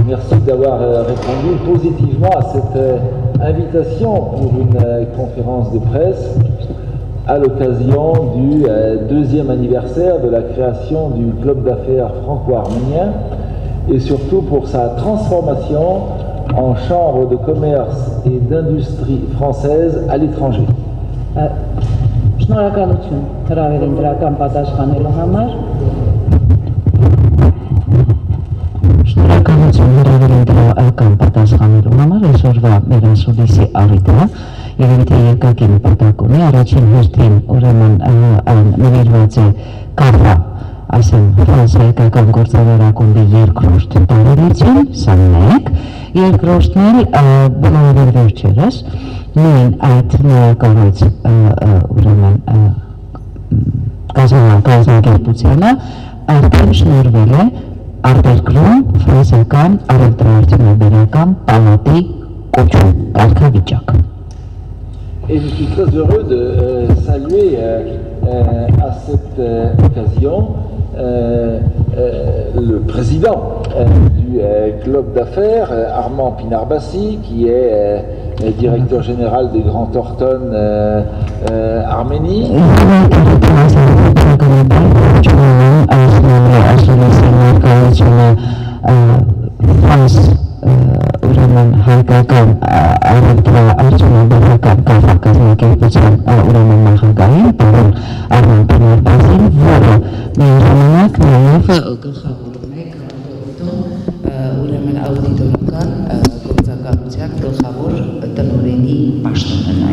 Merci d'avoir répondu positivement à cette invitation pour une conférence de presse à l'occasion du deuxième anniversaire de la création du club d'affaires franco-arménien et surtout pour sa transformation en chambre de commerce et d'industrie française à l'étranger. Շնորհակալություն հրավերին դրական պատասխանելու համար։ Շնորհակալություն հրավերին դրական պատասխանելու համար այսօրվա մեր ասուլիսի առիթը երևի թե երկակի նպատակ ունի առաջին հերթին ուրեմն նվիրված է կապա ասեմ ֆրանսիական գործարարակումբի երկրորդ տարելիցին, սա մեկ, երկրորդն էլ բոլորովին վերջերս նույն այդ նորակառույց ուրեմն կազմակերպությանը արդեն շնորհվել է արտերկրում ֆրանսիական առևտրաարդյունաբերական պալատի կոչում կարգավիճակ։ Et je suis très heureux de saluer à cette occasion le président du club d'affaires, Armand Pinarbassi, qui est directeur général des Grands Thornton Arménie. ուրեմն հայկական առևտրաարդյունաբերական կազմակերպության ուրեմն նախագահին, պարոն Արման Պինարբազին, որը միաժամանակ նաև գլխավորում է ուրեմն աուդիտորական գործակալության գլխավոր տնօրենի պաշտոնը նաև։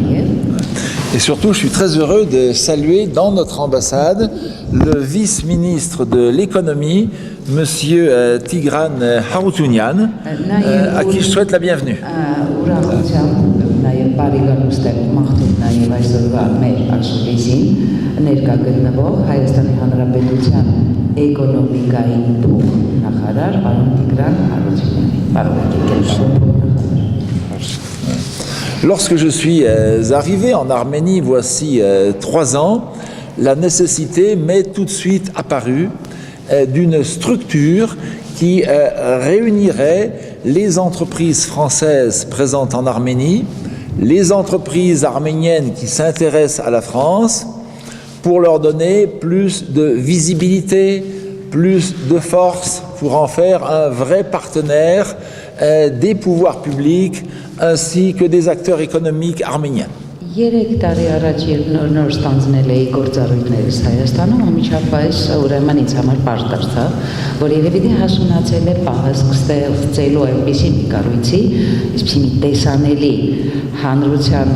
Et surtout, je suis très heureux de saluer dans notre ambassade le vice-ministre de l'économie, Monsieur Tigran Haroutunian, à qui je souhaite la bienvenue. Lorsque je suis arrivé en Arménie voici 3 ans, la nécessité m'est tout de suite apparue d'une structure qui réunirait les entreprises françaises présentes en Arménie, les entreprises arméniennes qui s'intéressent à la France, pour leur donner plus de visibilité, plus de force, pour en faire un vrai partenaire des pouvoirs publics ainsi que des acteurs économiques arméniens. 3 տարի առաջ երբ նոր ստանձնել էի գործառույթներս Հայաստանում, անմիջապես ուրեմն ինձ համար պարզ դարձավ, որ երևի թե հասունացել է պահը ստեղծելու այնպիսի մի կառույցի, այսպիսի մի տեսանելի հանրության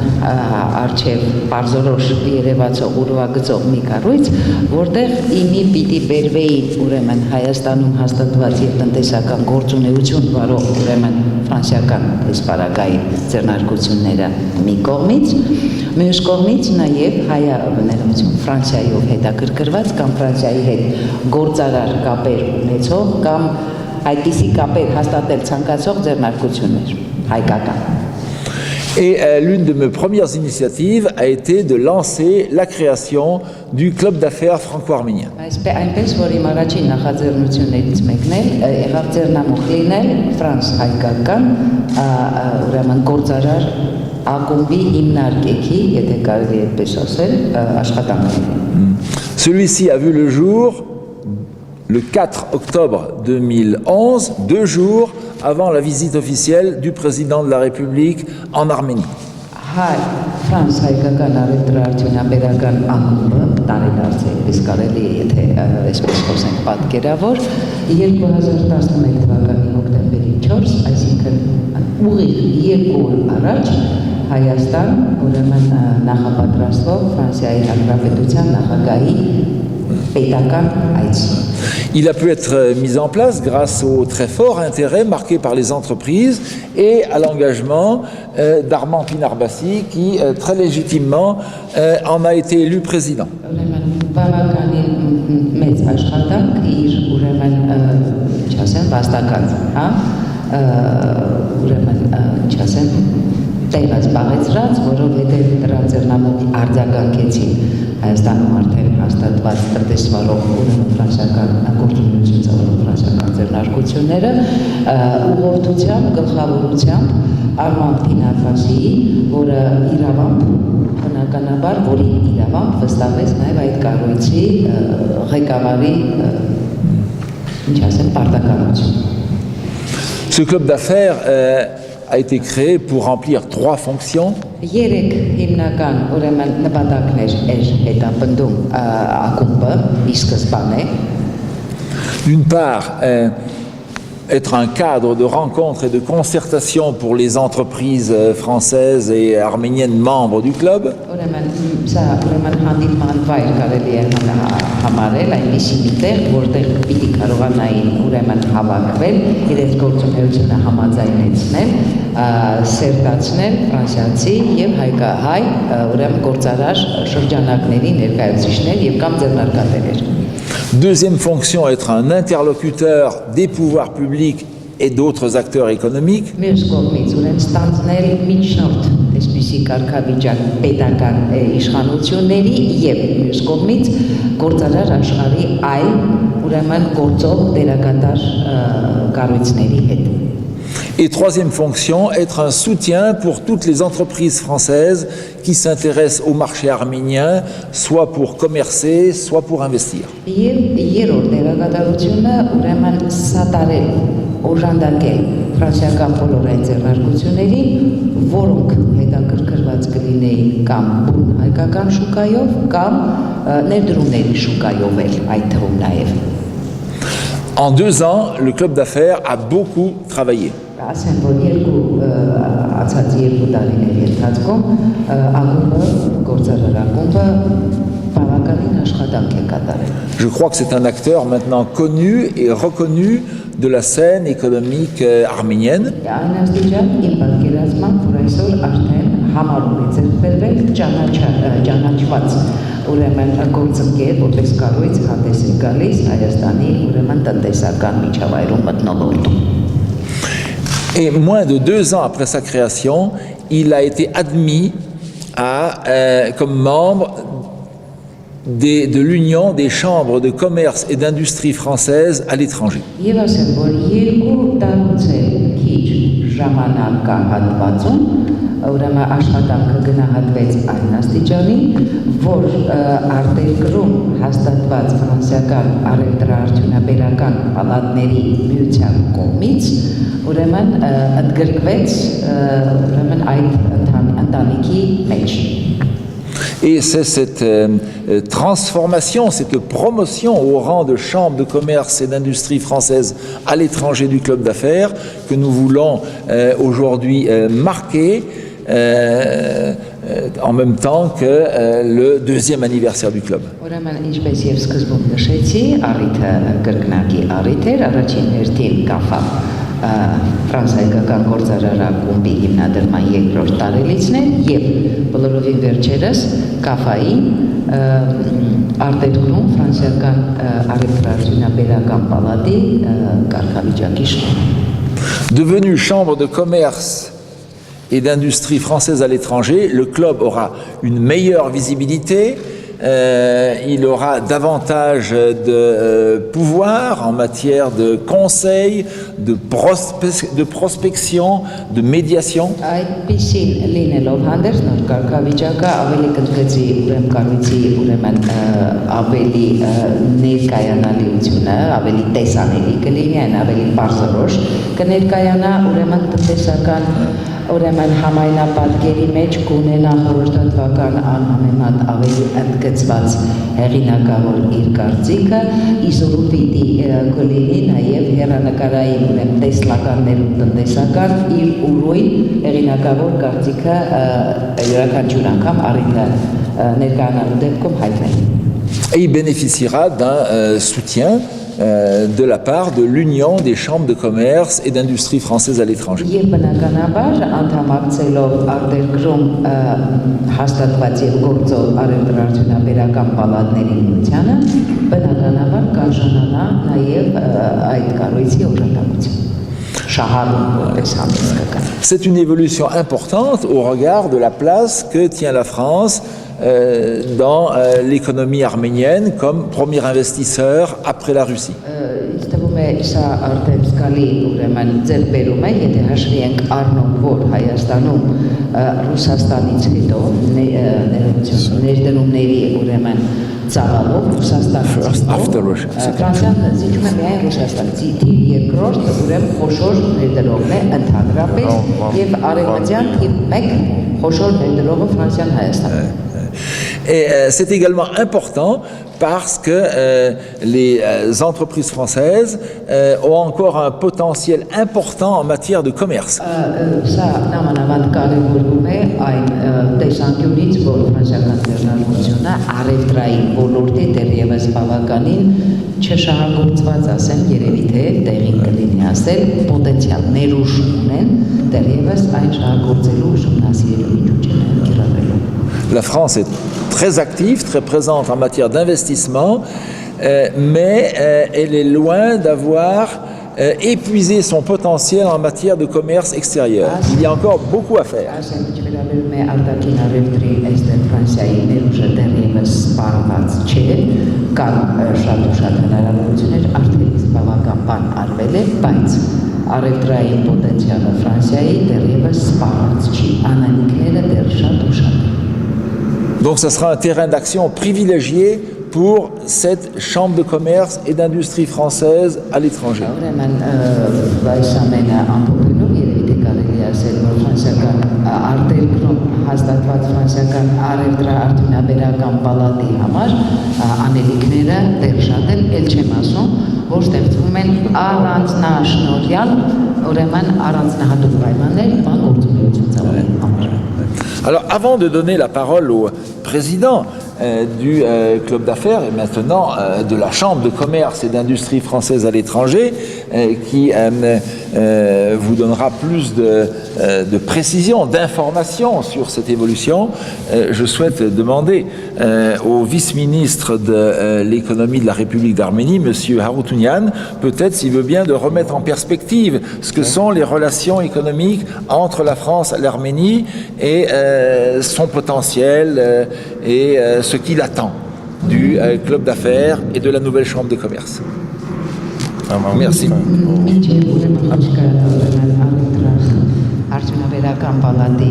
առջև պարզորոշ երևացող ուրվագծող մի կառույց, որտեղ իմի պիտի բերվեին ուրեմն Հայաստանում հաստատված եւ տնտեսական գործունեություն վարող ուրեմն ֆրանսիական իսպարագայի ձեռնարկությունները մի կողմից, մյուս կողմից նաև հայաբնություն Ֆրանսիայով հետաքրքրված կամ Ֆրանսիայի հետ գործարար կապեր ունեցող կամ այդպիսի կապեր հաստատել ցանկացող ձեռնարկություններ հայկական։ Et l'une de mes premières initiatives a été de lancer la création du club d'affaires franco-arménien. Այնպես որ իմ առաջին նախաձեռնություններից մեկն է եղավ ձեռնամուխ լինել ֆրանս-հայկական ուրեմն գործարար ակումբի հիմնարկեքի, եթե կարելի է այդպես ասել, աշխատանքներին։ Celui-ci a vu le jour le 4 octobre 2011, 2 jours avant la visite officielle du président de la République en Arménie. Ֆրանս-հայկական առևտրաարդյունաբերական ակումբը տարեդարձ է, իսկ կարելի է, եթե այսպես խոսենք պատկերավոր, 2011 թվականի հոկտեմբերի 4, այսինքն ուղիղ 2 օր առաջ Հայաստան ուրեմն նախապատրաստվող Ֆրանսիայի Հանրապետության նախագահի պետական այցի։ Il a pu être mis en place grâce au très fort intérêt marqué par les entreprises et à l'engagement d'Armand Pinarbassi qui très légitimement en a été élu président. տեղած բաղեցրած, որովհետև դրանց ձեռնամուխ արձագանքեցին Հայաստանում արդեն հաստատված տնտեսվարող ուրեմն ֆրանսիական գործունեություն ծավալող ֆրանսիական ձեռնարկությունները ուղղորդությամբ, գլխավորությամբ Արման Փինարվազիի, որը իրավամբ բնականաբար, որի իրավամբ վստահվեց նաև այդ կառույցի ղեկավարի պարտականություն։ Ce club d'affaires a été créé pour remplir 3 fonctions. Երեք հիմնական ուրեմն նպատակներ էր հետապնդում ակումբը ի սկզբանե։ D'une part, être un cadre de rencontre et de concertation pour les entreprises françaises et arméniennes membres du club. Ուրեմն սա ուրեմն հանդիպման վայր կարելի է համարել այնպիսի մի տեղ, որտեղ պիտի կարողանային ուրեմն հավաքվել, իրենց գործունեությունը համաձայնեցնել, սերտացնել ֆրանսիացի եւ հայկահայ ուրեմն գործարար շրջանակների ներկայացուցիչներ եւ կամ ձեռնարկատերեր։ Deuxième fonction, être un interlocuteur des pouvoirs publics et d'autres acteurs économiques. Մյուս կողմից ուրեմն ստանձնել միջնորդ այսպիսի կարգավիճակ պետական իշխանությունների եւ մյուս կողմից գործարար աշխարհի այլ ուրեմն գործող դերակատար կառույցների հետ։ Et troisième fonction, être un soutien pour toutes les entreprises françaises qui s'intéressent au marché arménien, soit pour commercer, soit pour investir. Եվ երրորդ դերակատարությունը ուրեմն սատարել, օժանդակել ֆրանսիական բոլոր այն ձեռնարկություններին, որոնք հետաքրքրված կլինեին կամ բուն հայկական շուկայով կամ ներդրումների շուկայով էլ այդ թվում նաև։ En 2 ans, le club d'affaires a beaucoup travaillé. Ասեմ, որ անցած երկու տարիների ընթացքում ակումբը, գործարար ակումբը բավականին աշխատանք է կատարել։ Je crois que c'est un acteur maintenant connu et reconnu de la scène économique arménienne. Այն աստիճան իմ պատկերացմամբ, որ այսօր արդեն համարում է ձեռք բերվել ճանաչված ուրեմն գործընկեր, որպես կառույց հանդես է գալիս Հայաստանի ուրեմն տնտեսական միջավայրում մթնոլորտում։ Et moins de 2 ans après sa création, il a été admis comme membre de l'Union des chambres de commerce et d'industrie françaises à l'étranger. Ուրեմն աշխատանքը գնահատվեց այն աստիճանի, որ արտերկրում հաստատված ֆրանսիական առևտրաարդյունաբերական պալատների միության կողմից ուրեմն ընդգրկվեց ուրեմն այդ ընտանիքի մեջ։ Et c'est cette transformation, cette promotion au rang de chambre de commerce et d'industrie française à l'étranger du club d'affaires que nous voulons aujourd'hui marquer en même temps que le 2e anniversaire du club. Ուրեմն ինչպես եւ սկզբում նշեցի, առիթը կրկնակի առիթ էր, առաջին հերթին կապավ ֆրանսիական գործարար ակումբի հիմնադրման 2-րդ տարելիցն էր եւ բոլորովին վերջերս կաֆայի արտերկրում ֆրանսիական առևտրաարդյունաբերական պալատի կարգավիճակի շուրջ։ Devenu chambre de commerce et d'industrie française à l'étranger, le club aura une meilleure visibilité, il aura davantage de pouvoir en matière de conseil, de prospection, de médiation. Այդպիսին լինելով հանդերձ նոր կարգավիճակը ավելի կընդգծի ուրեմն կառույցի ուրեմն ավելի ներկայանալիությունը, ավելի տեսանելի կլինի, այն ավելի բարձրորոշ կներկայանա ուրեմն տնտեսական ուրեմն համայնապատկերի մեջ կունենա խորհրդատվական անհամեմատ ավելի ընդգծված հեղինակավոր իր կարծիքը, իսօրու պիտի կլինի նաև հեռանկարային ուրեմն տեսլականներում տնտեսական իր ուրույն հեղինակավոր կարծիքը յուրաքանչյուր անգամ առիթը ներկայանալու դեպքում հայտնել։ Et il bénéficiera d'un soutien de la part de l'Union des chambres de commerce et d'industrie françaises à l'étranger. Եվ բնականաբար անդամակցելով արտերկրում հաստատված եւ գործող առևտրաարդյունաբերական պալատների միությանը, բնականաբար կարժանանա նաեւ այդ կառույցի օժանդակություն։ C'est une évolution importante au regard de la place que tient la France dans l'économie arménienne comme premier investisseur après la Russie. First after Russia. Ֆրանսիան զիջում է միայն Ռուսաստան։ Թիվ երկրորդ ուրեմն խոշոր ներդրողն է ընդհանրապես եւ արևմտյան թիվ 1 խոշոր ներդրողը Ֆրանսիան Հայաստան։ Et c'est également important parce que les entreprises françaises ont encore un potentiel important en matière de commerce. Սա նամանավանդ կարևորում է այն տեսանկյունից, որ ֆրանսիական ձեռնարկությունը առևտրային ոլորտի դեռևս բավականին չշահագործված ասեմ, երևի թե տեղին կլինի ասել, պոտենցիալ ներուժ ունեն, դեռևս այն շահագործելու ուսումնասիրելու միջոցներ կիրառելու։ La France est très active, très présente en matière d'investissement, mais elle est loin d'avoir épuisé son potentiel en matière de commerce extérieur. Il y a encore beaucoup à faire. Առևտրային պոտենցիալը Ֆրանսիայի դեռևս սպառած չի, անալիքները դեռ շատ ու շատ են։ Donc ce sera un terrain d'action privilégié pour cette chambre de commerce et d'industrie française à l'étranger. Alors, avant de donner la parole au président du club d'affaires et maintenant de la Chambre de commerce et d'industrie française à l'étranger, qui vous donnera plus de précision, d'informations sur cette évolution, je souhaite demander au vice-ministre de l'économie de la République d'Arménie, M. Haroutunian, peut-être s'il veut bien de remettre en perspective ce que sont les relations économiques entre la France et l'Arménie et son potentiel et ce qu'il attend du club d'affaires et de la nouvelle chambre de commerce. Merci. Արդյունաբերական պալատի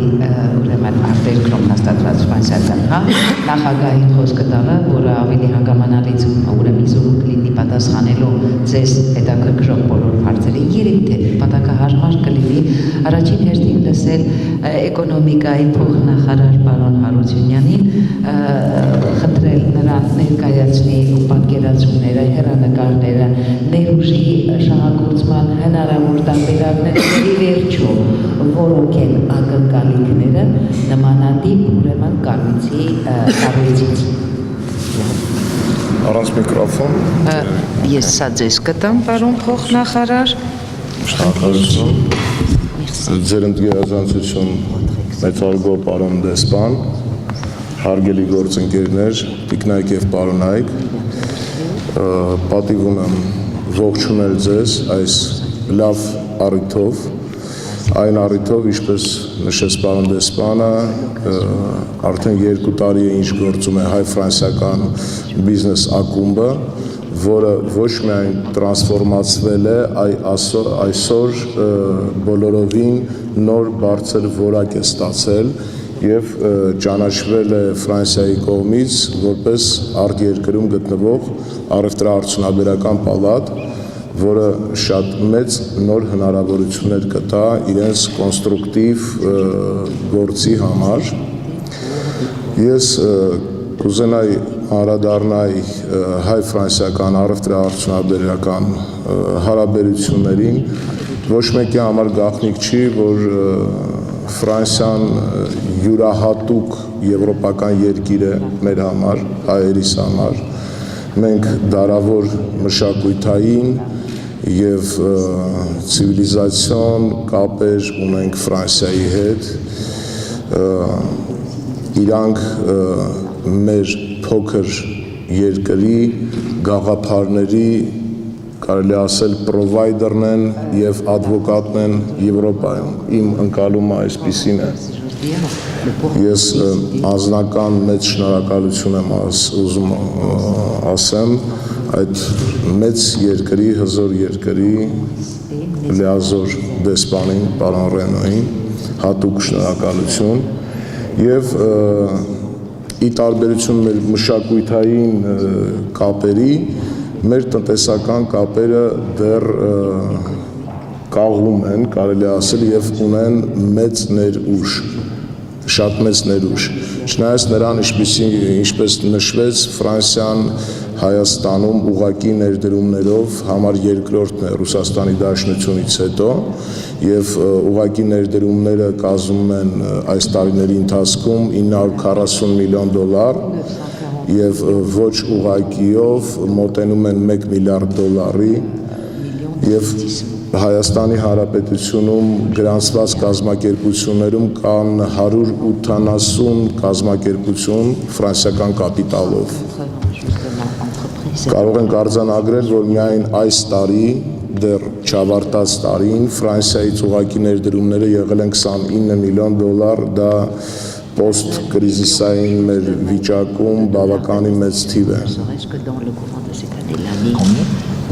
ուրեմն արտերկրում հաստատված ֆրանսիական նախագահի խոսքը տալը, որը ավելի հանգամանալից ուրեմն իզորու կլինի պատասխանելու ձեզ հետաքրքրող բոլոր հարցերին, երևի թե պատակահարմար կլինի առաջին հերթին լսել էկոնոմիկայի փոխնախարար պարոն Հարությունյանին, խնդրել նրան ներկայացնի ու պատկերացումները, հեռանկարները, ներուժի շահագործման հնարավոր տարբերակները վերջո որոնք են ակնկալիքները նմանատիպ ուրեմն կառույցի կառույցից։ Առանց միկրոֆոն։ Ես սա ձեզ կտամ, պարոն փոխնախարար։ Շնորհակալություն։ Ձեր ընդգերազանցություն մեծարգո պարոն դեսպան, հարգելի գործընկերներ, տիկնայք եւ պարոնայք, պատիվ ունեմ ողջունել ձեզ այս լավ առիթով։ Այն առիթով, ինչպես նշեց պարոն դեսպանը, արդեն 2 տարի է ինչ գործում է հայ-ֆրանսիական բիզնես ակումբը, որը ոչ միայն տրանսֆորմացվել է, այսօր բոլորովին նոր բարձր որակ է ստացել եւ ճանաչվել է Ֆրանսիայի կողմից որպես արտերկրում գտնվող առևտրաարդյունաբերական պալատ, որը շատ մեծ նոր հնարավորություններ կտա իրենց կոնստրուկտիվ գործի համար։ Ես կուզենայի անդրադառնալ հայ-ֆրանսիական առևտրաարդյունաբերական հարաբերություններին, ոչ մեկի համար գաղտնիք չի, որ Ֆրանսիան յուրահատուկ եվրոպական երկիր է մեր համար, հայերիս համար։ Մենք դարավոր մշակութային եւ ցիվիլիզացիոն կապեր ունենք Ֆրանսիայի հետ, իրանք մեր փոքր երկրի գաղափարների կարելի ասել provider-ն են եւ advocate-ն են Եվրոպայում։ Իմ ընկալումը այսպիսին է։ Ես անձնական մեծ շնորհակալություն եմ ուզում ասեմ այդ մեծ երկրի, հզոր երկրի լիազոր դեսպանին, պարոն Ռենոյին, հատուկ շնորհակալություն եւ ի տարբերություն մեր մշակութային կապերի, մեր տնտեսական կապերը դեռ կաղում են, կարելի ասել, եւ ունեն մեծ ներուժ, շատ մեծ ներուժ։ Չնայած նրան, ինչպես նշվեց, Ֆրանսիան Հայաստանում ուղղակի ներդրումներով համար երկրորդն է Ռուսաստանի Դաշնությունից հետո եւ ուղղակի ներդրումները կազմում են այս տարիների ընթացքում 940 միլիոն դոլար եւ ոչ ուղղակիով մոտենում են 1 միլիարդ դոլարի եւ Հայաստանի Հանրապետությունում գրանցված կազմակերպություններում կան 180 կազմակերպություն ֆրանսիական կապիտալով։ Կարող ենք արձանագրել, որ միայն այս տարի, դեռ չավարտած տարին, Ֆրանսիայից ուղղակի ներդրումները եղել են 29 միլիոն դոլար, դա post-կրիզիսային մեր վիճակում բավականին մեծ թիվ է։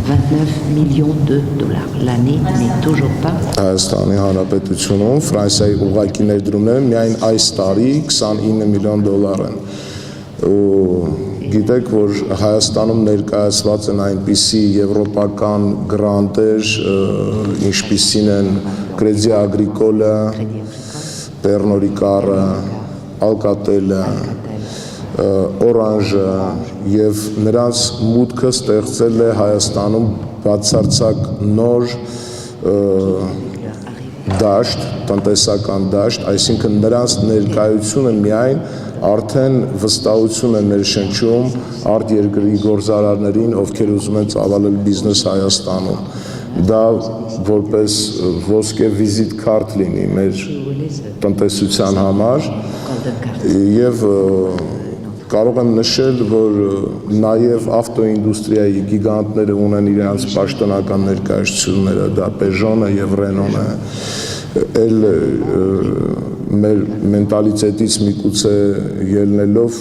29 millions de dollars. L'année n'est toujours pas. Հայաստանի Հանրապետությունում Ֆրանսիայի ուղղակի ներդրումները միայն այս տարի 29 միլիոն դոլար են։ Գիտեք, որ Հայաստանում ներկայացված են այնպիսի եվրոպական գրանտեր, ինչպիսին են Crédit Agricole, Pernod Ricard, Alcatel, Orange եւ նրանց մուտքը ստեղծել է Հայաստանում բացարձակ նոր դաշտ, տնտեսական դաշտ, այսինքն նրանց ներկայությունը միայն արդեն վստահություն է ներշնչում արտերկրի գործարարներին, ովքեր ուզում են ծավալել բիզնես Հայաստանում։ Դա որպես ոսկե վիզիտ քարտ լինի մեր տնտեսության համար եւ կարող եմ նշել, որ նաև ավտոինդուստրիայի գիգանտները ունեն իրենց պաշտոնական ներկայացությունները, դա Peugeot-ը եւ Renault-ը, էլ մեր մենտալիտետից միգուցե ելնելով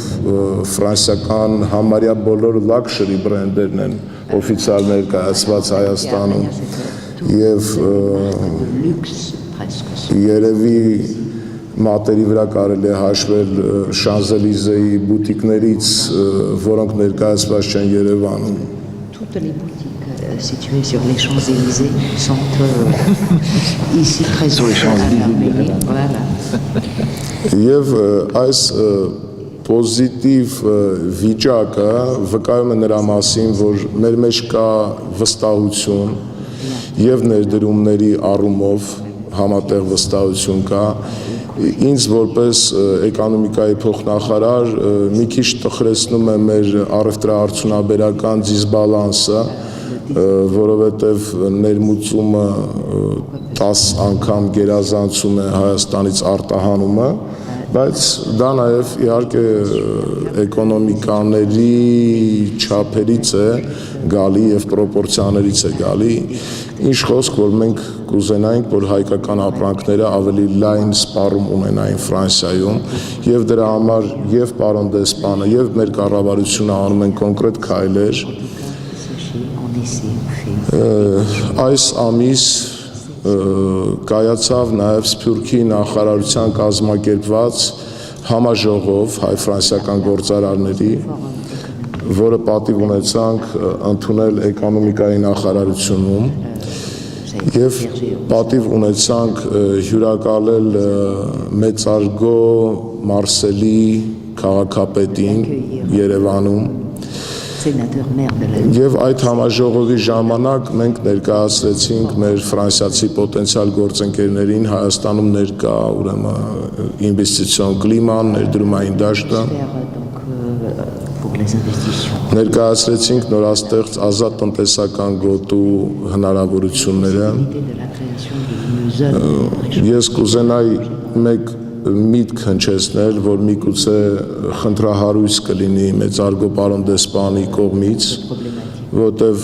ֆրանսիական համարյա բոլոր լաքշերի բրենդերն են օֆիցիալ ներկայացված Հայաստանում եւ երևի մատերի վրա կարելի է հաշվել Շանզելիզեի բուտիկներից, որոնք ներկայացված չեն Երևանում։ Toutes les boutiques situées sur les Champs-Élysées sont ici présentes à l'Arménie. Voilà. Եվ այս պոզիտիվ վիճակը վկայում է նրա մասին, որ մեր մեջ կա վստահություն եւ ներդրումների առումով համատեղ վստահություն կա։ Ինձ որպես էկոնոմիկայի փոխնախարար մի քիչ տխրեցնում է մեր առևտրաարդյունաբերական դիսբալանսը, որովհետև ներմուծումը 10 անգամ գերազանցում է Հայաստանից արտահանումը, բայց դա նաև իհարկե էկոնոմիկաների չափերից է գալի եւ պրոպորցիաներից է գալի, ինչ խոսք, որ մենք կուզենայինք, որ հայկական ապրանքները ավելի լայն սպառում ունենային Ֆրանսիայում եւ դրա համար եւ պարոն դեսպանը եւ մեր կառավարությունը անում են կոնկրետ քայլեր։ Այս ամիս կայացավ նաև Սփյուռքի նախարարության կազմակերպված համաժողով հայ-ֆրանսիական գործարարների, որը պատիվ ունեցանք ընդունել էկոնոմիկայի նախարարությունում եւ պատիվ ունեցանք հյուրակալել մեծարգո Մարսելի քաղաքապետին Երևանում։ Եվ այդ համաժողովի ժամանակ մենք ներկայացրեցինք մեր ֆրանսիացի պոտենցիալ գործընկերներին Հայաստանում ներկա ուրեմն ինվեստիցիոն կլիման, ներդրումային դաշտը, ներկայացրեցինք նորաստեղծ ազատ տնտեսական գոտու հնարավորությունները։ Ես կուզենայի մեկ միտք հնչեցնել, որ միգուցե խնդրահարույց կլինի մեծարգո պարոն դեսպանի կողմից, որտեվ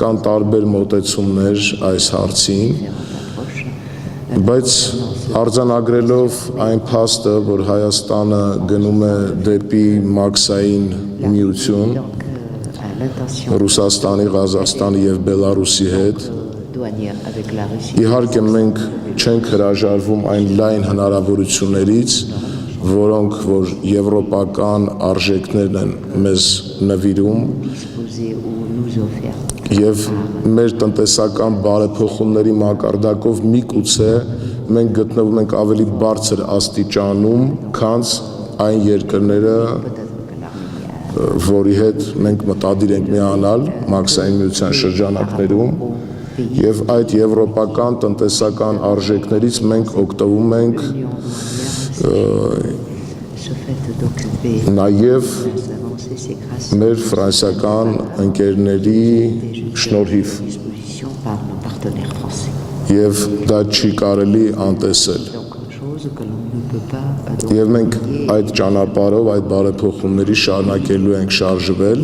կան տարբեր մոտեցումներ այս հարցին, բայց արձանագրելով այն փաստը, որ Հայաստանը գնում է դեպի մաքսային միություն Ռուսաստանի, Ղազախստանի եւ Բելարուսի հետ, իհարկե մենք չենք հրաժարվում այն լայն հնարավորություններից, որոնք որ եվրոպական արժեքներն են մեզ նվիրում եւ մեր տնտեսական բարեփոխումների մակարդակով միգուցե մենք գտնվում ենք ավելի բարձր աստիճանում, քան այն երկրները, որի հետ մենք մտադիր ենք միանալ մաքսային միության շրջանակներում եւ այդ եվրոպական տնտեսական արժեքներից մենք օգտվում ենք նաեւ մեր ֆրանսիական ընկերների շնորհիվ եւ դա չի կարելի անտեսել եւ մենք այդ ճանապարհով այդ բարեփոխումների շարունակելու ենք շարժվել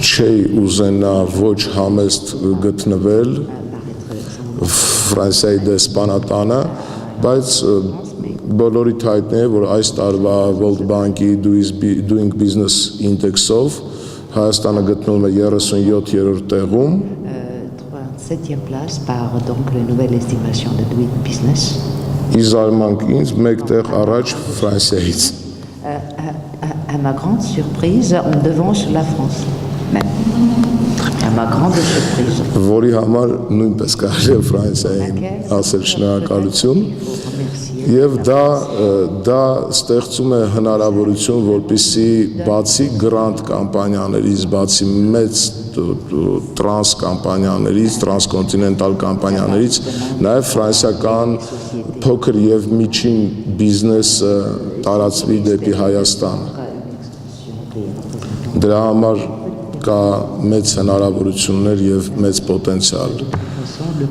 չի ուզենա ոչ համեստ գտնվել Ֆրանսիայի դեսպանատանը, բայց բոլորիդ հայտնի է, որ այս տարվա World Bank-ի Doing Business Index-ով Հայաստանը գտնվում է 37-րդ տեղում 37e place par donc la nouvelle estimation de Doing Business. Իզարմանք ինձ մեկ տեղ առաջ Ֆրանսիայից À ma grande surprise, on devance la France. Même. À ma grande surprise. Որի համար նույնպես կարելի է Ֆրանսիային ասել շնորհակալություն եւ դա ստեղծում է հնարավորություն, որպեսզի բացի գրանտ կամպանիաներից, բացի մեծ տրանս կամպանիաներից, տրանսկոնտինենտալ կամպանիաներից, նաեւ ֆրանսիական փոքր եւ միջին բիզնեսը տարածվի դեպի Հայաստան։ Դրա համար կա մեծ հնարավորություններ եւ մեծ պոտենցիալ։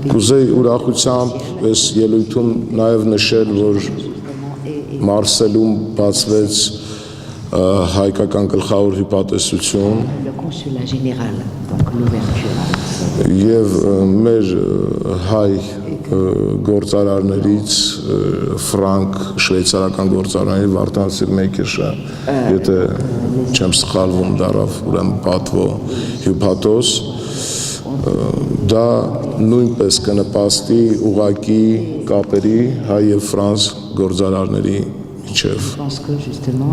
Կուզեի ուրախությամբ այս ելույթում նաև նշել, որ Մարսելում բացվեց հայկական գլխավոր հյուպատեսություն եւ մեր հայ գործարարներից ֆրանկ շվեյցարական գործարարների Վարդան Սիլմեյքերշը, եթե չեմ սխալվում, դարավ ուրեմն պատվո հյուպատոս, դա նույնպես կնպաստի ուղղակի կապերի հայ եւ ֆրանս գործարարների միջև։ Je pense que justement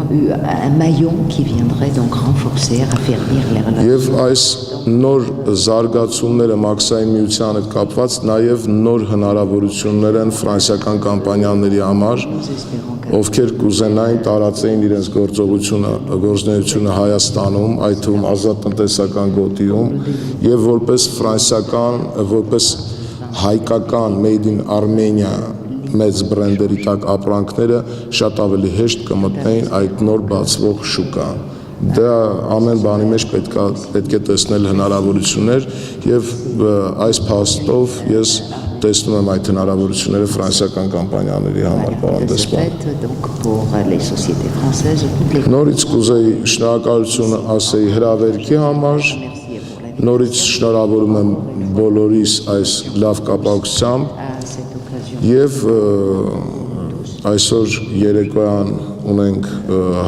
un maillon qui viendrait donc renforcer, affermir les relations. Եվ այս նոր զարգացումները մաքսային միության հետ կապված նաև նոր հնարավորություններ են ֆրանսիական կամպանիաների համար, ովքեր կուզենային տարածեին իրենց գործունեությունը Հայաստանում, այդ թվում ազատ տնտեսական գոտիում, եւ որպես ֆրանսիական, որպես հայկական made in Armenia մեծ բրենդերի տակ ապրանքները շատ ավելի հեշտ կմտնեին այդ նոր բացվող շուկա։ Դա ամեն բանի մեջ պետք է տեսնել հնարավորություններ եւ այս փաստով ես տեսնում եմ այդ հնարավորությունները ֆրանսիական կամպանիաների համար, պարոն դեսպան։ Նորից կուզեի շնորհակալություն ասեի հրավերքի համար, նորից շնորհավորում եմ բոլորիս այս լավ կապակցությամբ եւ այսօր երեկոյան ունենք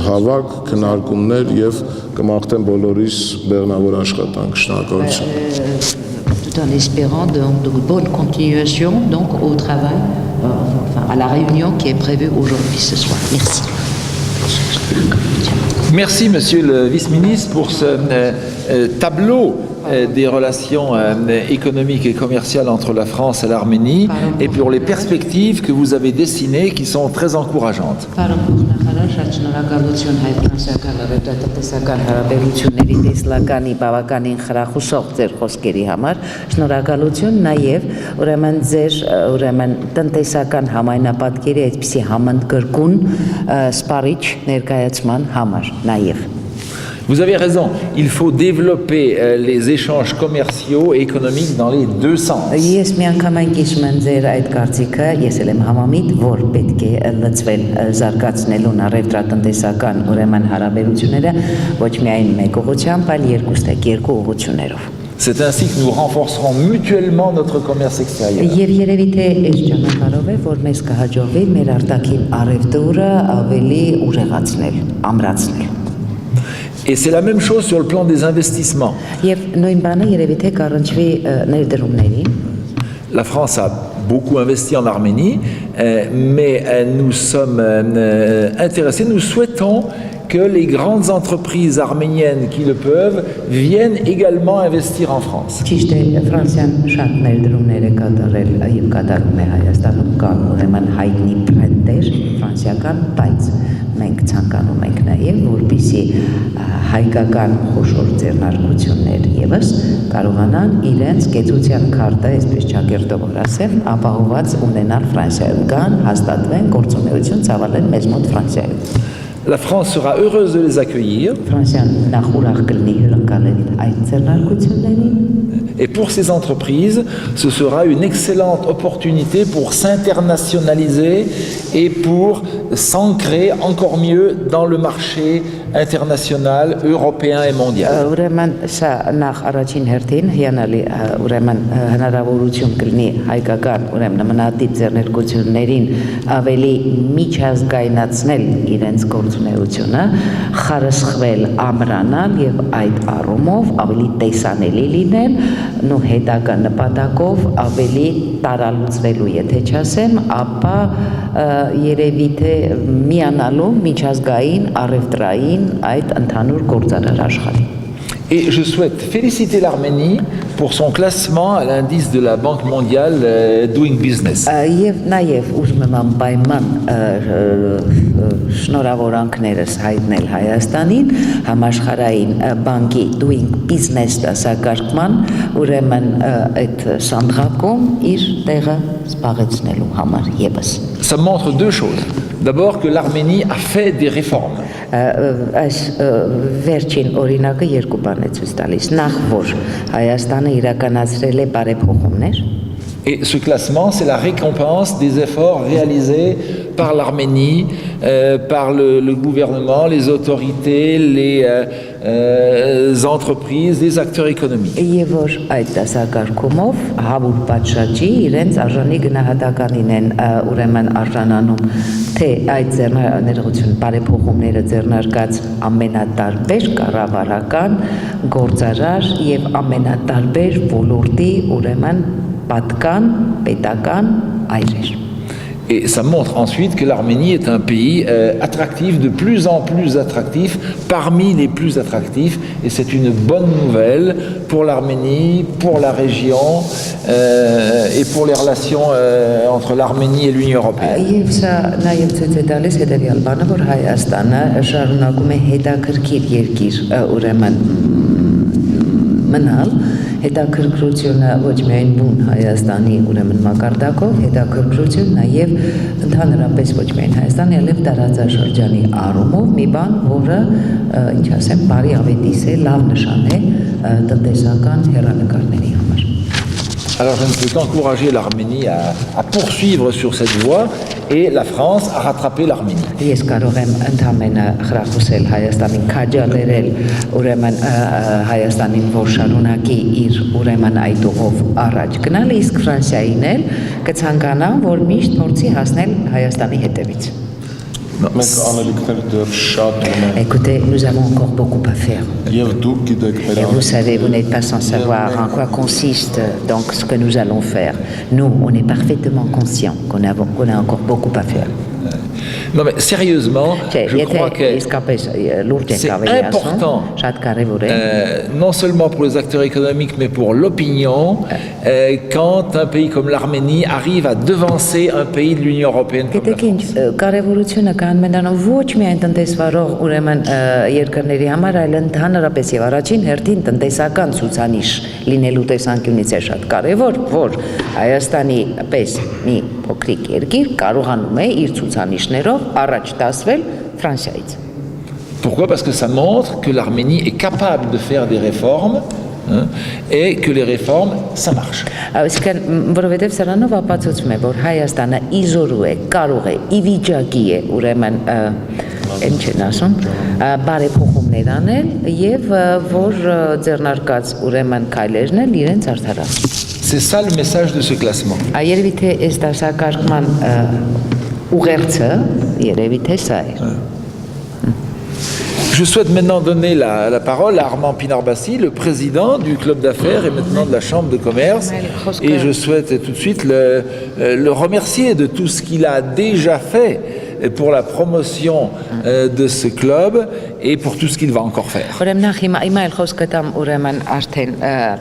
հավաք, քննարկումներ եւ կմաղթեմ բոլորիս բեղնավոր աշխատանք, շնորհակալություն։ Tout en espérant donc de bonne continuation donc au travail, enfin à la réunion qui est prévue aujourd'hui ce soir. Merci. Merci, Monsieur le vice-ministre, pour ce tableau des relations économiques et commerciales entre la France et l'Arménie et pour les perspectives que vous avez dessinées qui sont très encourageantes. Շնորհակալություն նաև ուրեմն ձեր ուրեմն տնտեսական համայնապատկերի այդպիսի համընկրկուն սպառիչ ներկայացման համար նաև Vous avez raison, il faut développer les échanges commerciaux et économiques dans les deux sens. Ես միանգամայն կիսում եմ ձեր այդ կարծիքը, ես էլ եմ համամիտ, որ պետք է լծվել զարգացնելուն առևտրատնտեսական ուրեմն հարաբերությունները ոչ միայն մեկ ուղղությամբ, այլ երկու ուղղություններով։ C'est ainsi que nous renforcerons mutuellement notre commerce extérieur. Եվ երևի թե այս ճանապարհով է, որ մեզ կհաջողվի մեր արտաքին առևտուրը ավելի ուժեղացնել, ամրացնել։ Et c'est la même chose sur le plan des investissements. Եվ նույն բանը երևի թե կառնչվի ներդրումներին։ La France a beaucoup investi en Arménie, mais nous sommes intéressés, nous souhaitons que les grandes entreprises arméniennes qui le peuvent viennent également investir en France. Ճիշտ է, Ֆրանսիան շատ ներդրումներ է կատարել եւ կատարում է Հայաստանում, կան ուրեմն հայտնի բրենդեր ֆրանսիական, բայց մենք ցանկանում ենք նաեւ, որպեսզի հայկական խոշոր ձեռնարկություններ եւս կարողանան իրենց կեցության քարտը, այսպես ճակերտով ասեմ, ապահոված ունենալ Ֆրանսիայում, կան հաստատվեն գործունեություն ծավալեն մեզ մոտ Ֆրանսիայում։ La France sera heureuse de les accueillir. Ֆրանսիան նախ ուրախ կլինի հյուրընկալել այդ ձեռնարկություններին։ Et pour ces entreprises, ce sera une excellente opportunité pour s'internationaliser et pour s'ancrer encore mieux dans le marché international, européen et mondial. Ուրեմն սա նախ առաջին հերթին հիանալի ուրեմն հնարավորություն կլինի հայկական ուրեմն նմանատիպ ձեռնարկություններին ավելի միջազգայնացնել իրենց գործունեությունը, խարսխվել, ամրանալ եւ այդ առումով ավելի տեսանելի լինել, նո հետագա նպատակով ավելի տարալուծվելու, եթե չասեմ, ապա երևի թե միանալու միջազգային առևտրային այդ ընդհանուր գործարար աշխարհի։ Et je souhaite féliciter l'Arménie pour son classement à l'indice de la Banque mondiale Doing Business. Եվ նաև ուզում եմ անպայման շնորհավորանքներս հայտնել Հայաստանին համաշխարհային բանկի Doing Business դասակարգման ուրեմն այդ սանդղակում իր տեղը զբաղեցնելու համար եւս։ Ça montre deux choses. D'abord que l'Arménie a fait des réformes. Այս վերջին օրինակը երկու բան է ցույց տալիս։ Նախ որ Հայաստանը իրականացրել է բարեփոխումներ։ Et ce classement, c'est la récompense des efforts réalisés par l'Arménie, par le gouvernement, les autorités, les entreprises, les acteurs économiques. Եվ որ այդ դասակարգումով հավուր պատշաճի իրենց արժանի գնահատականին են ուրեմն արժանանում, թե այդ ձեռնարկություն բարեփոխումները ձեռնարկած ամենատարբեր կառավարական, գործարար եւ ամենատարբեր ոլորտի ուրեմն պատկան, պետական այրեր։ Et ça montre ensuite que l'Arménie est un pays attractif, de plus en plus attractif, parmi les plus attractifs. Et c'est une bonne nouvelle pour l'Arménie, pour la région et pour les relations entre l'Arménie et l'Union européenne. Եվ սա նաև ցույց է տալիս հետևյալ բանը, որ Հայաստանը շարունակում է հետաքրքիր երկիր ուրեմն մնալ, հետաքրքրությունը ոչ միայն բուն Հայաստանի ուրեմն մակարդակով, հետաքրքրություն նաև ընդհանրապես ոչ միայն Հայաստանի, այլև տարածաշրջանի առումով մի բան, որը ինչ ասեմ, բարի ավետիս է, լավ նշան է տնտեսական հեռանկարների համար։ Alors je ne peux qu'encourager l'Arménie à poursuivre sur cette voie et la France à rattraper l'Arménie. Ես կարող եմ ընդհանրապես խրախուսել Հայաստանին քաջալերել ուրեմն Հայաստանին որ շարունակի իր ուրեմն այդ ուղով առաջ գնալ, իսկ Ֆրանսիային էլ կցանկանամ, որ միշտ փորձի հասնել Հայաստանի հետևից։ Մենք անելիքներ դեռ շատ ունենք։ Écoutez, nous avons encore beaucoup à faire. Եվ դուք գիտեք մեր Et vous savez, vous n'êtes pas sans savoir en quoi consiste donc ce que nous allons faire. Nous, on est parfaitement conscients qu'on a encore beaucoup à faire. Non mais sérieusement, je crois que c'est important, non seulement pour les acteurs économiques, mais pour l'opinion, quand un pays comme l'Arménie arrive à devancer un pays de l'Union européenne comme la France. Կարևորությունը կան մենանում ոչ միայն տնտեսվարող ուրեմն երկրների համար, այլ ընդհանրապես եւ առաջին հերթին տնտեսական ցուցանիշ լինելու տեսանկյունից է շատ կարևոր, որ Հայաստանի պես մի փոքրիկ երկիր կարողանում է իր ցուցանիշներով առաջ տասվել Ֆրանսիայից։ Pourquoi? Parce que ça montre que l'Arménie est capable de faire des réformes, hein, et que les réformes, ça marche. Այսինքն, որովհետև սրանով ապացուցում է, որ Հայաստանը իզորու է, կարող է, իվիճակի է, ուրեմն, ինչ են ասում, բարեփոխումներ անել եւ որ ձեռնարկած ուրեմն քայլերն էլ իրենց արդարացնեն։ C'est ça le message de ce classement. Երևի թե այս դասակարգման ուղերձը երևի թե սա է։ Je souhaite maintenant donner la parole à Armand Pinarbassi, le président du club d'affaires et maintenant de la chambre de commerce. Et je souhaite tout de suite le remercier de tout ce qu'il a déjà fait pour la promotion de ce club et pour tout ce qu'il va encore faire. Ուրեմն նախ հիմա այլ խոսքը տամ ուրեմն արդեն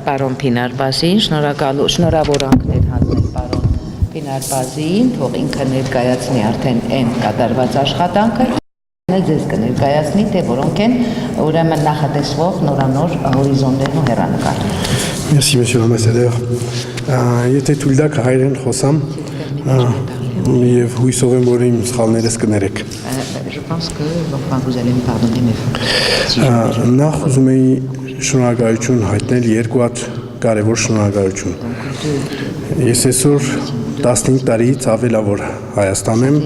պարոն Փինարբազին, շնորհավորանքներ հանձնել պարոն Փինարբազին, թող ինքը ներկայացնի արդեն այն կատարված աշխատանքը։ Ձեզ կներկայացնի, թե որոնք են ուրեմն նախատեսվող նորանոր հորիզոններն ու հեռանկարները։ Merci, monsieur l'ambassadeur. Եթե թույլ տաք հայերեն խոսամ, եւ հույսով եմ, որ իմ սխալներս կներեք։ Je pense que enfin, vous allez me pardonner mes fautes. Նախ ուզում էի շնորհակալություն հայտնել երկու հատ կարևոր շնորհակալություն։ Ես այսօր 15 տարից ավել որ Հայաստան եմ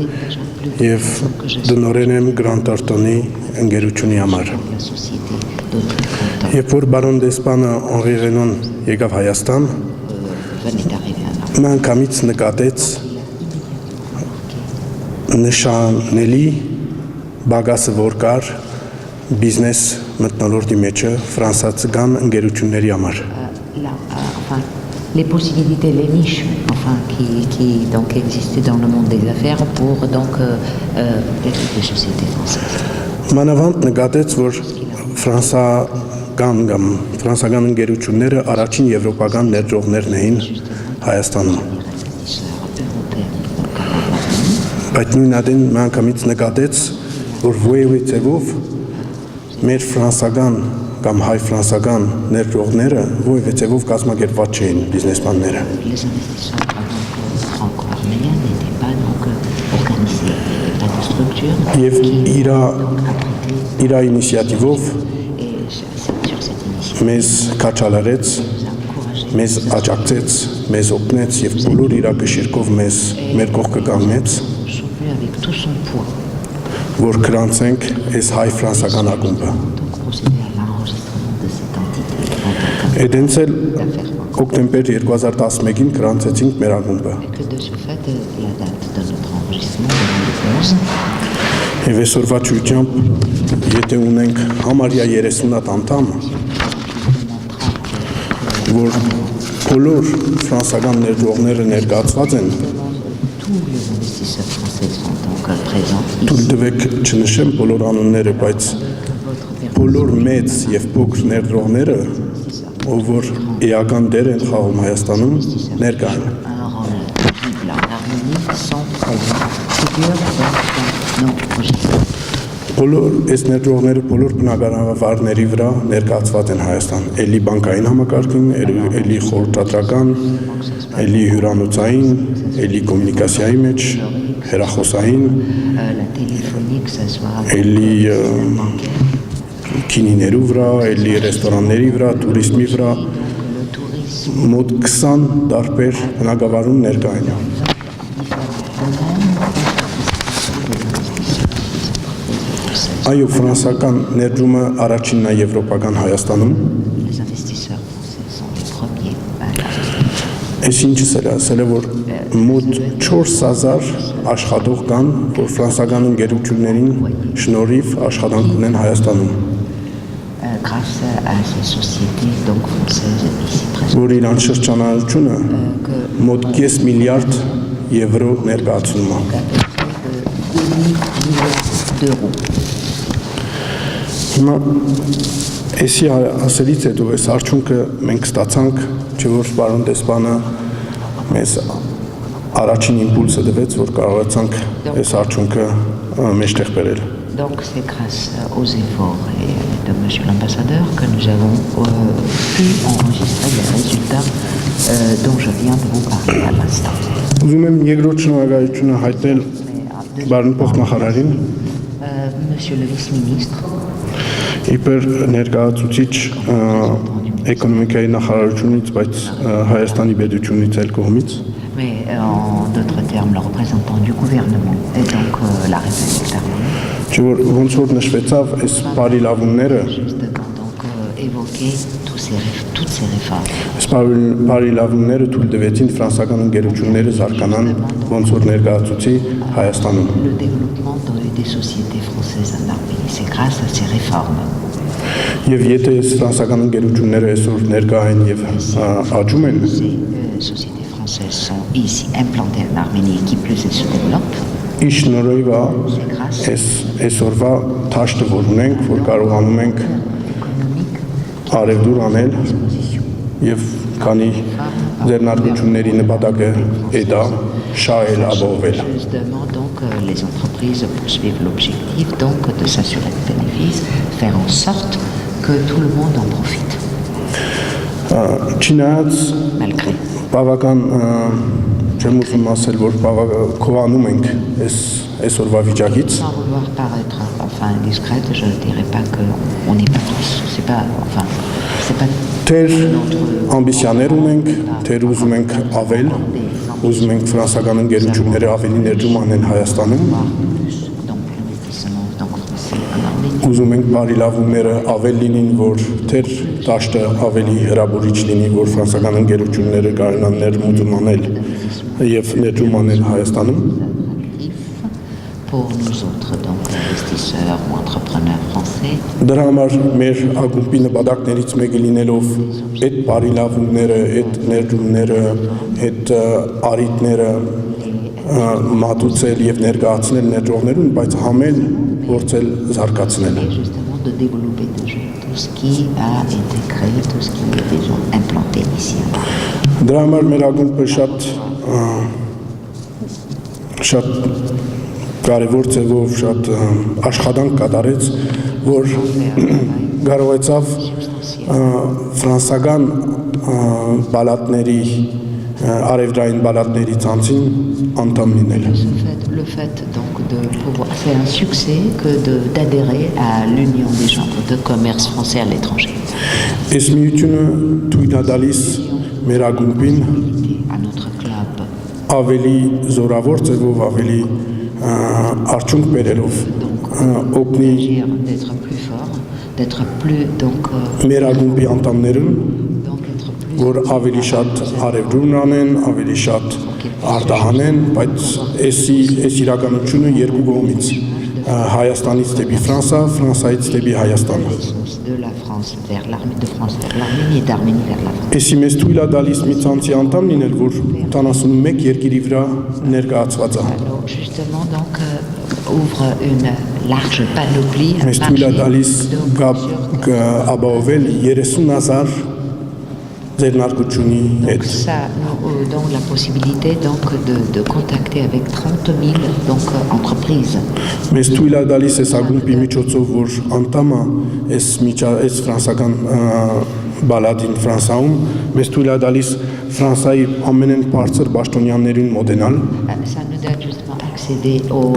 եւ դնորեն եմ Grand Tartoni ընկերությունի համար։ Երբ որ բարոն դեսպանը Henri Renon եկավ Հայաստան, նա անգամից նկատեց նշանելի բագասը որ կար բիզնես մթնոլորտի մեջը ֆրանսիացիական ընկերությունների համար։ Les possibilités, les niches enfin, qui donc, existaient dans le monde des affaires pour donc, les sociétés françaises. Մանավանդ նկատեց, որ ֆրանսական ընկերությունները առաջին եվրոպական ներդրողներն էին Հայաստանում։ Բայց նույն ադեն միանգամից նկատեց, որ ոյևի ձևով մեր ֆրանսական կամ հայ-ֆրանսական ներդրողները ոյևի ձևով կազմակերպված չէին բիզնեսմանները։ Եվ իր ինիցիատիվով մեզ քաչալարեց, մեզ աջակցեց, մեզ օգնեց եւ բոլոր իր կշիռքով մեզ մեր կողքը կանգնեց, որ գրանցենք այս հայ-ֆրանսական ակումբը։ Էդենցել օկտեմբեր 2011-ին գրանցեցինք մեր ակումբը։ Եվ այսօրվա ճուճամբ, եթե ունենք համարյա 30 անդամ, որ բոլոր ֆրանսական ներդրողները ներկայացված են, թույլ տվեք չնշեմ բոլոր անունները, բայց բոլոր մեծ եւ փոքր ներդրողները, ով որ էական դեր են խաղում Հայաստանում, ներկա են։ Բոլոր այս ներդրողները բոլոր բնակարանավարների վրա ներկայացված են Հայաստան, էլի բանկային համակարգին, էլի խորհրդատրական, էլի հյուրանոցային, էլի կոմունիկացիայի մեջ, հեռախոսային, էլի քինիներու վրա, էլի ռեստորանների վրա, տուրիզմի վրա, մոտ 20 տարբեր բնակավարում ներկա են։ Այո, ֆրանսական ներդրումը առաջինն է եվրոպական Հայաստանում։ Այս ինչս էլ ասել է, որ մոտ 4000 աշխատող կան, որ ֆրանսական ընկերություններին շնորհիվ աշխատանք ունեն Հայաստանում։ Որ իրան շրջանառությունը մոտ 5 միլիարդ եվրո ներկայացնում է։ Հիմա էսի ասելից հետո այս արդյունքը մենք ստացանք, չէ որ պարոն դեսպանը մեզ առաջին իմպուլսը տվեց, որ կարողացանք այս արդյունքը մեջտեղ բերել։ Donc c'est grâce aux efforts de monsieur l'ambassadeur que nous avons pu enregistrer les résultats dont je viens de vous parler à l'instant. Ուզում եմ երկրորդ շնորհակալությունը հայտնել պարոն փոխնախարարին, Monsieur le vice-ministre, Իբր ներկայացուցիչ էկոնոմիկայի նախարարությունից, բայց Հայաստանի պետությունից էլ կողմից Mais en d'autres termes, le représentant du gouvernement et donc la République d'Arménie. Չէ՞ որ ոնց որ նշվեցավ այս բարի լավունները, Justement, donc évoquer toutes ces réformes. այս բարի լավունները թույլ տվեցին ֆրանսական ընկերությունները զարգանան ոնց որ ներկայացուցի Հայաստանում։ Le développement des sociétés françaises en Arménie, c'est grâce à ces réformes. Եվ եթե այս ֆրանսական ընկերությունները այսօր ներկա են եւ աճում են, Ces sociétés françaises sont ici implantées en Arménie et qui plus elles se développent. ի շնորհիվ այսօրվա թաշտը որ ունենք, որ կարողանում ենք արևդուր անել եւ քանի ձեռնարկությունների նպատակը է դա շահել ապահովել։ Justement, donc les entreprises poursuivent l'objectif donc de s'assurer de bénéfices, faire en sorte que tout le monde en profite. Չնայած Malgré. բավական չեմ ուզում ասել, որ քողանում ենք այսօրվա վիճակից, Sans vouloir paraître indiscrète, je ne dirais pas qu'on n'est pas tous. C'est pas թեր ամբիցիաներ ունենք, թեր ուզում ենք ավել, ուզում ենք ֆրանսական ընկերությունները ավելի ներդրում անեն Հայաստանում, donc l'investissement donc français en Arménie. ուզում ենք բարի լավունները ավել լինին, որ թեր դաշտը ավելի հրաբուրիչ լինի, որ ֆրանսական ընկերությունները կարողանան ներմուծում անել եւ ներդրում անել Հայաստանում։ Pour nous autres, donc investisseurs ou entrepreneurs français, Դրա համար մեր ակումբի նպատակներից մեկը լինելով այդ բարի լավունները, այդ ներդրումները, այդ արիտները մատուցել եւ ներկայացնել ներդրողներուն, բայց համել փորձել զարգացնել։ et justement de développer déjà tout ce qui a été créé, tout ce qui est déjà implanté ici. Դրա համար մեր ակումբը շատ կարևոր ձևով շատ աշխատանք կատարեց, որ կարողացավ ֆրանսական բալատների արևդրային բալատների ցանցին անդամ լինել։ Le fait donc de pouvoir, c'est un succès que d'adhérer à l'Union des chambres de commerce français à l'étranger. Այս միությունը թույլ է տալիս մեր ակումբին À notre club, ավելի զորավոր ձևով ավելի արդյունք բերելով օգնի d'agir, d'être plus fort, d'être plus donc մեր ակումբի անդամներուն, être plus որ ավելի շատ արևդուրն անեն, ավելի շատ արտահանեն, բայց այս իրականությունը երկու կողմից Հայաստանից դեպի Ֆրանսա, Ֆրանսայից դեպի Հայաստան։ de la France vers l'Arménie, de France vers l'Arménie et d'Arménie vers la France. Էսի մեզ թույլ է տալիս մի ցանցի անդամ լինել, որ 71 երկրի վրա ներկայացված է։ Alors justement donc ouvre une large panoplie, un Մեզ թույլ է marché տալիս de plusieurs ապահովել 30,000 ձեռնարկությունի հետ։ Ça nous donne la possibilité donc de contacter avec 30 000 donc, entreprises. Մեզ թույլ է տալիս այս ակումբի միջոցով, որ անդամը այս ֆրանսական բալադին Ֆրանսայում, մեզ թույլ է տալիս Ֆրանսայի ամենեն բարձր պաշտոնյաներին մոտենալ, Ça nous donne justement accéder aux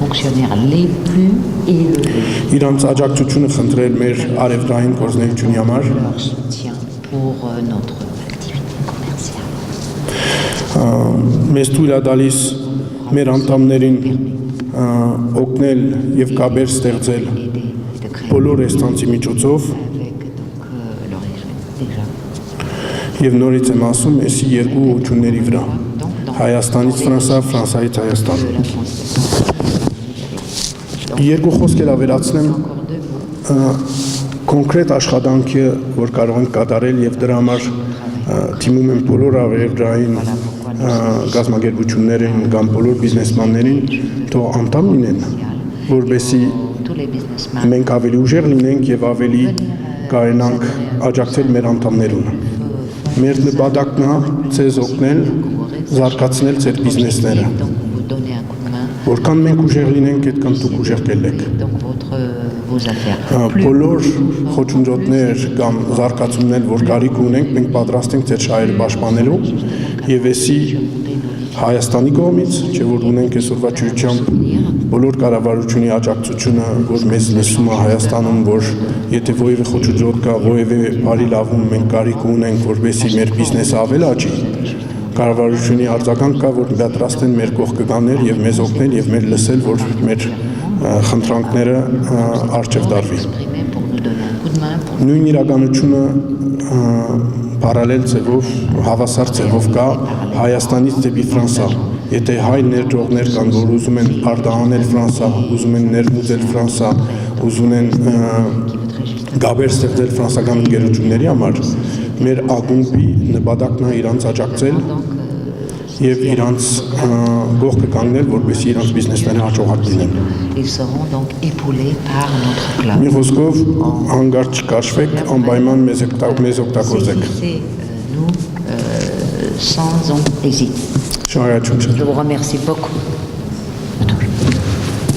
fonctionnaires les plus élevés. իրանց աջակցությունը խնդրել մեր արևդրային գործունեությունի համար, Leur soutien pour notre activité commerciale. մեզ թույլ է տալիս մեր անդամներին օգնել եւ կապեր ստեղծել Aider de créer բոլոր այս ցանցի միջոցով avec donc, l'origine déjà. եւ նորից եմ ասում, այսի երկու ուղղությունների վրա Հայաստանից Ֆրանսա, Ֆրանսայից Հայաստան։ De la France. Երկու խոսքեր ավելացնեմ կոնկրետ աշխատանքը, որ կարող ենք կատարել եւ դրա համար թիմում եմ բոլոր արևդրային գազམ་ագերբություններին կամ բոլոր բիզնեսմաններին թող անդամ լինեն, որովհետեւ Tous les businessmen մենք ավելի ուժեղ լինենք եւ ավելի կարողանանք աջակցել մեր անդամներուն։ Մեր նպատակն է ցեզ օգնել, զարգացնել ձեր բիզնեսները։ donc vous donner un coup de main Որքան մենք ուժեղ լինենք, այդքան դուք ուժեղ կլեք։ donc vos affaires. Բոլոր խոչընդոտներ կամ զարգացումներ, որ կարիք ունենք, մենք պատրաստ ենք ձեր շահերը պաշտպանելու եւ էսի Հայաստանի կողմից, չէ որ ունենք այսօրվա ճյուղությամբ բոլոր կառավարությունի աջակցությունը, որ մեզ լսում է Հայաստանում, որ եթե որևէ խոչընդոտ կա, որևէ բարի լավում մենք կարիք ունենք, որպեսզի մեր բիզնեսը ավել աճի, կառավարությունի արձագանք կա, որ պատրաստ են մեր կողքը գանել եւ մեզ օգնել եւ մեր լսել, որ մեր խնդրանքները արժեվ դարվի։ Նույն իրականությունը պարալել ձևով, հավասար ձևով կա Հայաստանից դեպի Ֆրանսա։ Եթե հայ ներդրողներ կան, որ ուզում են արտահանել Ֆրանսա, ուզում են ներմուծել Ֆրանսա, ուզում են գաբեր ստեղծել ֆրանսական ընկերությունների համար, մեր ակումբի նպատակն է իրանց աջակցել եւ իրանց գողքը կանգնել, որպեսզի իրանց բիզնեսները հաջողակ լինեն։ Ils seront donc épaulés par notre club. Մի խոսքով հանգարց չկաշվեք, անպայման մեզ օգտագործեք։ Nous sans hésiter. Շնորհակալություն։ Je vous remercie beaucoup.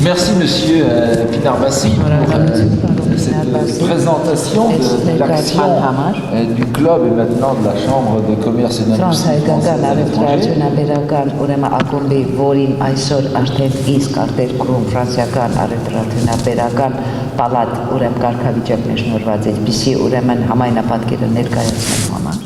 Merci Monsieur Pinar-Bassi pour cette présentation de l'action du club et maintenant de la Chambre de commerce et d'industrie Պալատ ուրեմն կարգավիճակն է շնորհված այդպիսի ուրեմն համայնապատկերը ներկայացնելու համար։